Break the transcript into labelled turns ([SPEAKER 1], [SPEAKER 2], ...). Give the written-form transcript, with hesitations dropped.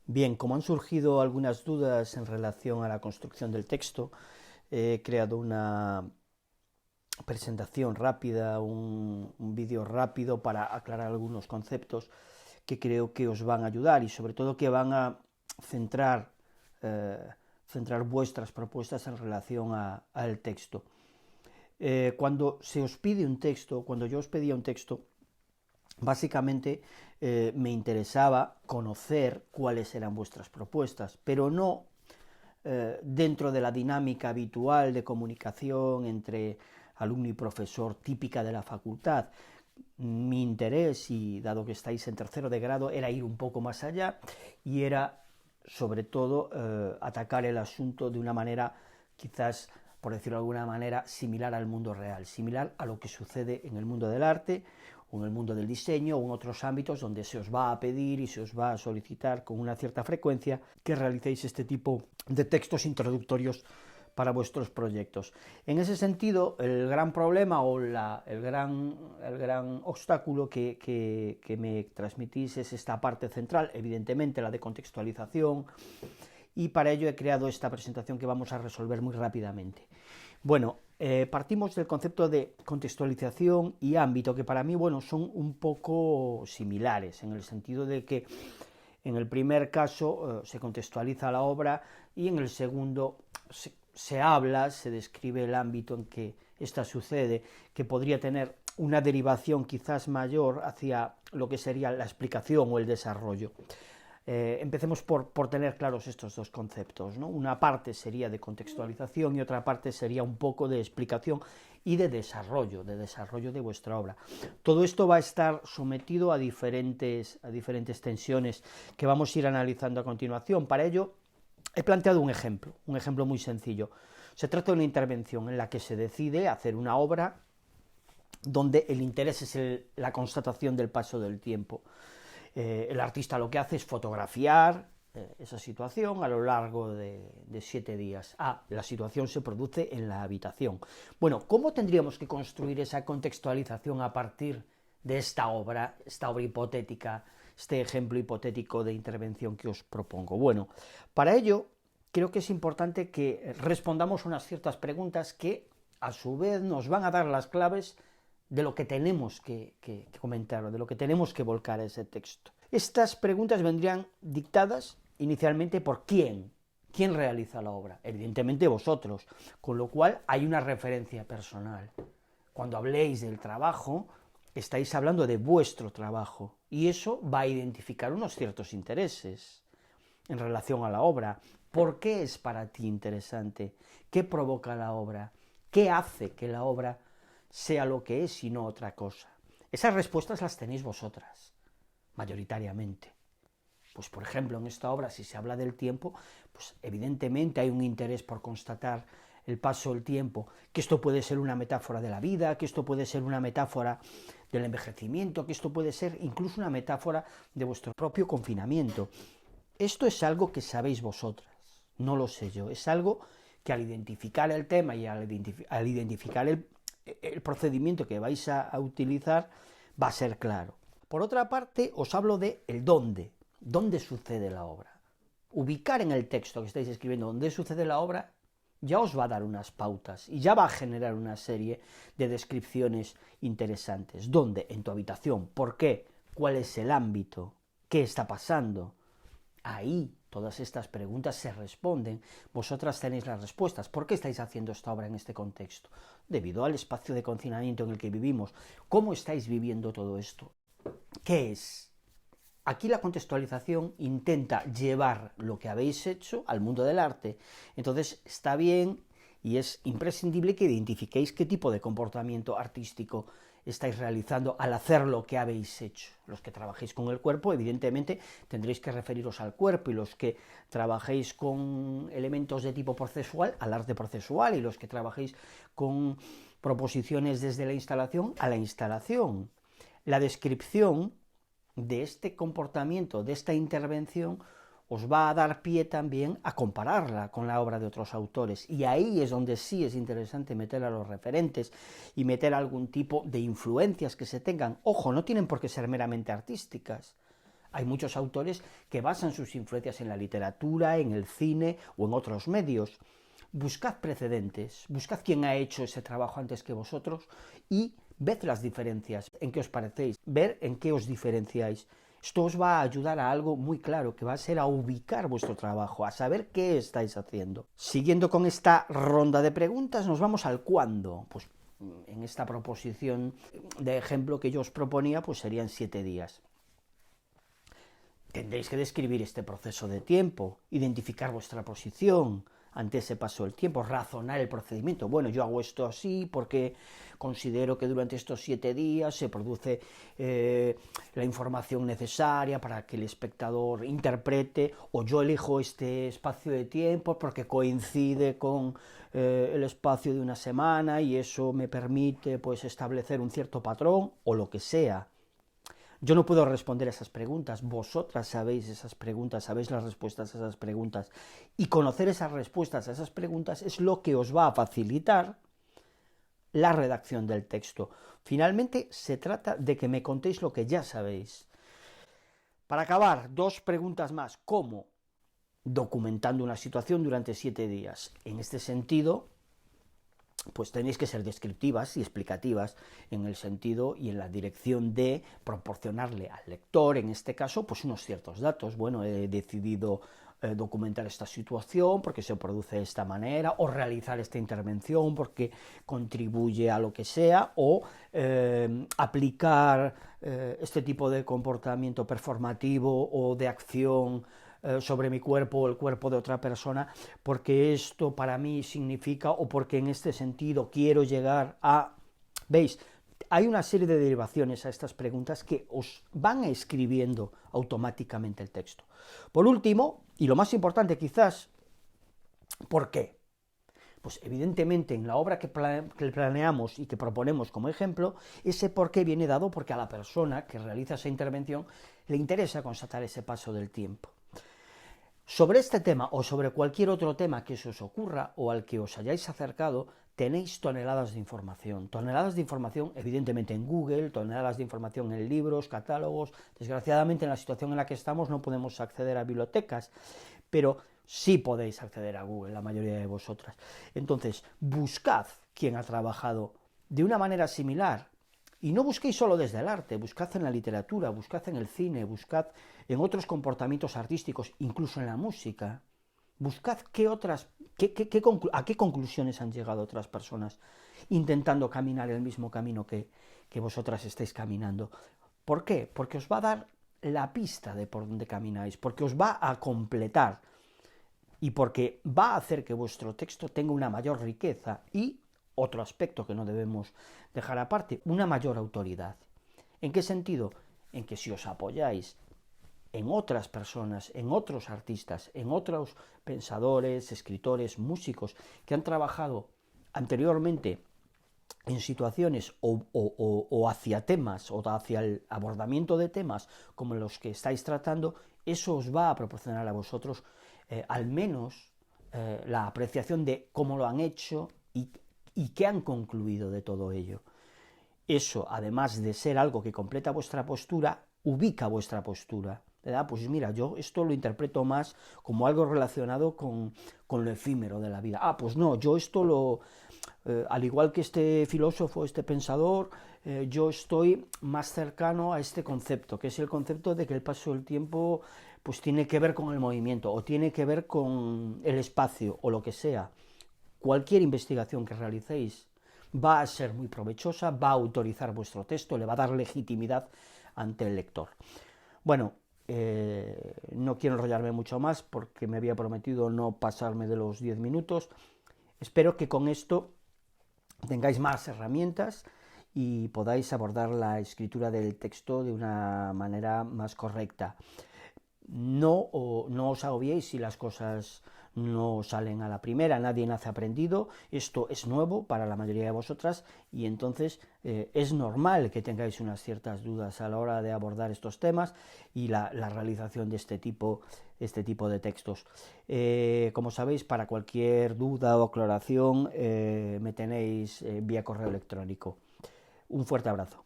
[SPEAKER 1] Bien, como han surgido algunas dudas en relación a la construcción del texto, he creado una presentación rápida, un vídeo rápido para aclarar algunos conceptos que creo que os van a ayudar y sobre todo que van a centrar, eh, centrar vuestras propuestas en relación al texto. Cuando se os pide un texto, cuando yo os pedía un texto, básicamente me interesaba conocer cuáles eran vuestras propuestas, pero no dentro de la dinámica habitual de comunicación entre alumno y profesor típica de la facultad. Mi interés, y dado que estáis en tercero de grado, era ir un poco más allá y era sobre todo atacar el asunto de una manera quizás, por decirlo de alguna manera, similar al mundo real, similar a lo que sucede en el mundo del arte o en el mundo del diseño o en otros ámbitos donde se os va a pedir y se os va a solicitar con una cierta frecuencia que realicéis este tipo de textos introductorios para vuestros proyectos. En ese sentido, el gran problema o el gran obstáculo que me transmitís es esta parte central, evidentemente la de contextualización, y para ello he creado esta presentación que vamos a resolver muy rápidamente. Bueno, partimos del concepto de contextualización y ámbito, que para mí, bueno, son un poco similares, en el sentido de que en el primer caso se contextualiza la obra y en el segundo se habla, se describe el ámbito en que ésta sucede, que podría tener una derivación quizás mayor hacia lo que sería la explicación o el desarrollo. Empecemos por tener claros estos dos conceptos, ¿no? Una parte sería de contextualización y otra parte sería un poco de explicación y de desarrollo de vuestra obra. Todo esto va a estar sometido a diferentes tensiones que vamos a ir analizando a continuación. Para ello he planteado un ejemplo muy sencillo. Se trata de una intervención en la que se decide hacer una obra donde el interés es la constatación del paso del tiempo. El artista lo que hace es fotografiar esa situación a lo largo de 7 días. La situación se produce en la habitación. Bueno, ¿cómo tendríamos que construir esa contextualización a partir de esta obra hipotética, este ejemplo hipotético de intervención que os propongo? Bueno, para ello creo que es importante que respondamos unas ciertas preguntas que a su vez nos van a dar las claves de lo que tenemos que comentar, de lo que tenemos que volcar a ese texto. Estas preguntas vendrían dictadas inicialmente por quién realiza la obra. Evidentemente vosotros, con lo cual hay una referencia personal. Cuando habléis del trabajo, estáis hablando de vuestro trabajo y eso va a identificar unos ciertos intereses en relación a la obra. ¿Por qué es para ti interesante? ¿Qué provoca la obra? ¿Qué hace que la obra sea lo que es y no otra cosa? Esas respuestas las tenéis vosotras, mayoritariamente. Pues por ejemplo, en esta obra, si se habla del tiempo, pues evidentemente hay un interés por constatar el paso del tiempo, que esto puede ser una metáfora de la vida, que esto puede ser una metáfora del envejecimiento, que esto puede ser incluso una metáfora de vuestro propio confinamiento. Esto es algo que sabéis vosotras, no lo sé yo, es algo que al identificar el tema y al identificar el procedimiento que vais a utilizar va a ser claro. Por otra parte, os hablo de el dónde sucede la obra. Ubicar en el texto que estáis escribiendo dónde sucede la obra ya os va a dar unas pautas y ya va a generar una serie de descripciones interesantes. ¿Dónde? En tu habitación. ¿Por qué? ¿Cuál es el ámbito? ¿Qué está pasando? Ahí todas estas preguntas se responden. Vosotras tenéis las respuestas. ¿Por qué estáis haciendo esta obra en este contexto? Debido al espacio de confinamiento en el que vivimos. ¿Cómo estáis viviendo todo esto? ¿Qué es? Aquí la contextualización intenta llevar lo que habéis hecho al mundo del arte. Entonces está bien y es imprescindible que identifiquéis qué tipo de comportamiento artístico estáis realizando al hacer lo que habéis hecho. Los que trabajéis con el cuerpo, evidentemente, tendréis que referiros al cuerpo, y los que trabajéis con elementos de tipo procesual, al arte procesual, y los que trabajéis con proposiciones desde la instalación, a la instalación. La descripción de este comportamiento, de esta intervención, os va a dar pie también a compararla con la obra de otros autores, y ahí es donde sí es interesante meter a los referentes y meter algún tipo de influencias que se tengan. Ojo, no tienen por qué ser meramente artísticas. Hay muchos autores que basan sus influencias en la literatura, en el cine o en otros medios. Buscad precedentes, buscad quién ha hecho ese trabajo antes que vosotros y ved las diferencias, en qué os parecéis, ver en qué os diferenciáis. Esto os va a ayudar a algo muy claro, que va a ser a ubicar vuestro trabajo, a saber qué estáis haciendo. Siguiendo con esta ronda de preguntas, nos vamos al cuándo. Pues en esta proposición de ejemplo que yo os proponía, pues serían 7 días. Tendréis que describir este proceso de tiempo, identificar vuestra posición ante ese paso del tiempo, razonar el procedimiento. Bueno, yo hago esto así porque considero que durante estos 7 días se produce la información necesaria para que el espectador interprete, o yo elijo este espacio de tiempo porque coincide con el espacio de una semana y eso me permite pues establecer un cierto patrón o lo que sea. Yo no puedo responder a esas preguntas, vosotras sabéis esas preguntas, sabéis las respuestas a esas preguntas, y conocer esas respuestas a esas preguntas es lo que os va a facilitar la redacción del texto. Finalmente, se trata de que me contéis lo que ya sabéis. Para acabar, 2 preguntas más. ¿Cómo? Documentando una situación durante 7 días. En este sentido, pues tenéis que ser descriptivas y explicativas en el sentido y en la dirección de proporcionarle al lector, en este caso, pues unos ciertos datos. Bueno, he decidido documentar esta situación porque se produce de esta manera, o realizar esta intervención porque contribuye a lo que sea, o aplicar este tipo de comportamiento performativo o de acción sobre mi cuerpo o el cuerpo de otra persona, porque esto para mí significa, o porque en este sentido quiero llegar a... ¿Veis? Hay una serie de derivaciones a estas preguntas que os van escribiendo automáticamente el texto. Por último, y lo más importante quizás, ¿por qué? Pues evidentemente en la obra que planeamos y que proponemos como ejemplo, ese por qué viene dado porque a la persona que realiza esa intervención le interesa constatar ese paso del tiempo. Sobre este tema o sobre cualquier otro tema que se os ocurra o al que os hayáis acercado, tenéis toneladas de información evidentemente en Google, toneladas de información en libros, catálogos. Desgraciadamente en la situación en la que estamos no podemos acceder a bibliotecas, pero sí podéis acceder a Google, la mayoría de vosotras. Entonces, buscad quién ha trabajado de una manera similar. Y no busquéis solo desde el arte, buscad en la literatura, buscad en el cine, buscad en otros comportamientos artísticos, incluso en la música. Buscad a qué conclusiones han llegado otras personas intentando caminar el mismo camino que vosotras estáis caminando. ¿Por qué? Porque os va a dar la pista de por dónde camináis, porque os va a completar y porque va a hacer que vuestro texto tenga una mayor riqueza y, otro aspecto que no debemos dejar aparte, una mayor autoridad. ¿En qué sentido? En que si os apoyáis en otras personas, en otros artistas, en otros pensadores, escritores, músicos que han trabajado anteriormente en situaciones o hacia temas o hacia el abordamiento de temas como los que estáis tratando, eso os va a proporcionar a vosotros al menos la apreciación de cómo lo han hecho y qué han concluido de todo ello. Eso, además de ser algo que completa vuestra postura, ubica vuestra postura. ¿Verdad? Pues mira, yo esto lo interpreto más como algo relacionado con lo efímero de la vida. Pues no, yo esto al igual que este filósofo, este pensador, yo estoy más cercano a este concepto, que es el concepto de que el paso del tiempo pues tiene que ver con el movimiento, o tiene que ver con el espacio, o lo que sea. Cualquier investigación que realicéis va a ser muy provechosa, va a autorizar vuestro texto, le va a dar legitimidad ante el lector. Bueno, no quiero enrollarme mucho más porque me había prometido no pasarme de los 10 minutos. Espero que con esto tengáis más herramientas y podáis abordar la escritura del texto de una manera más correcta. No os agobiéis si las cosas no salen a la primera, nadie nace aprendido, esto es nuevo para la mayoría de vosotras y entonces es normal que tengáis unas ciertas dudas a la hora de abordar estos temas y la realización de este tipo de textos. Como sabéis, para cualquier duda o aclaración me tenéis vía correo electrónico. Un fuerte abrazo.